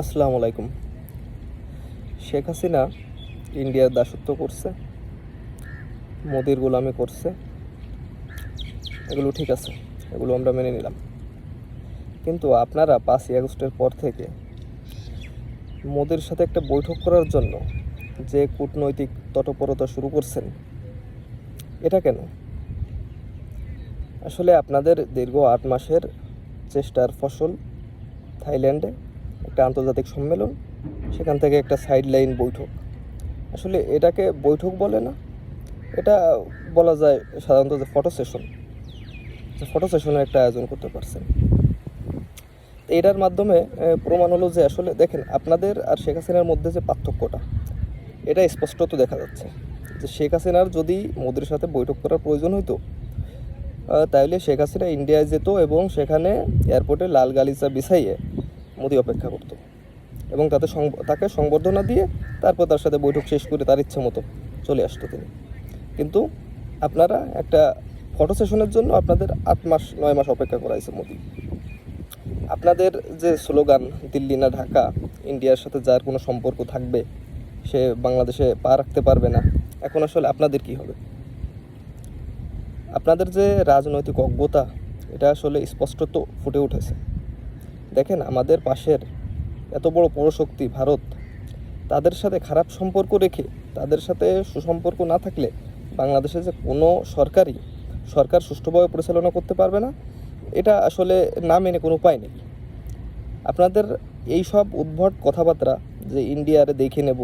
আসসালামু আলাইকুম। শেখ হাসিনা ইন্ডিয়ার দাসত্ব করছে, মোদির গোলামি করছে, এগুলো ঠিক আছে, এগুলো আমরা মেনে নিলাম। কিন্তু আপনারা 5ই আগস্টের পর থেকে মোদির সাথে একটা বৈঠক করার জন্য যে কূটনৈতিক তৎপরতা শুরু করছেন, এটা কেন? আসলে আপনাদের দীর্ঘ 8 মাসের চেষ্টার ফসল থাইল্যান্ডে একটা আন্তর্জাতিক সম্মেলন, সেখান থেকে একটা সাইড লাইন বৈঠক। আসলে এটাকে বৈঠক বলে না, এটা বলা যায় সাধারণত যে ফটো সেশনের একটা আয়োজন করতে পারছেন। এটার মাধ্যমে প্রমাণ হলো যে আসলে দেখেন, আপনাদের আর শেখ হাসিনার মধ্যে যে পার্থক্যটা, এটা স্পষ্টত দেখা যাচ্ছে যে শেখ হাসিনার যদি মোদির সাথে বৈঠক করার প্রয়োজন হইতো, তাহলে শেখ হাসিনা ইন্ডিয়ায় যেত এবং সেখানে এয়ারপোর্টে লাল গালিচা বিছাইয়ে মোদি অপেক্ষা করতো এবং তাকে সংবর্ধনা দিয়ে তারপর তার সাথে বৈঠক শেষ করে তার ইচ্ছে মতো চলে আসতো তিনি। কিন্তু আপনারা একটা ফটো সেশনের জন্য আপনাদের 8-9 মাস অপেক্ষা করাইছে মোদি। আপনাদের যে স্লোগান, দিল্লি না ঢাকা, ইন্ডিয়ার সাথে যার কোনো সম্পর্ক থাকবে সে বাংলাদেশে পা রাখতে পারবে না, এখন আসলে আপনাদের কি হবে? আপনাদের যে রাজনৈতিক অজ্ঞতা, এটা আসলে স্পষ্টত ফুটে উঠেছে। দেখেন, আমাদের পাশের এত বড় পরাশক্তি ভারত, তাদের সাথে খারাপ সম্পর্ক রেখে, তাদের সাথে সুসম্পর্ক না থাকলে বাংলাদেশে যে কোনো সরকার সুষ্ঠুভাবে পরিচালনা করতে পারবে না, এটা আসলে না মেনে কোনো উপায় নেই। আপনাদের এই সব উদ্ভট কথাবার্তা যে ইন্ডিয়ারে দেখে নেব,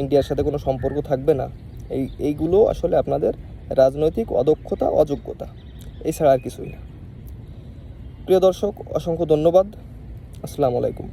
ইন্ডিয়ার সাথে কোনো সম্পর্ক থাকবে না, এইগুলো আসলে আপনাদের রাজনৈতিক অদক্ষতা, অযোগ্যতা, এছাড়া আর কিছুই না। প্রিয় দর্শক, অসংখ্য ধন্যবাদ। আসসালামু আলাইকুম।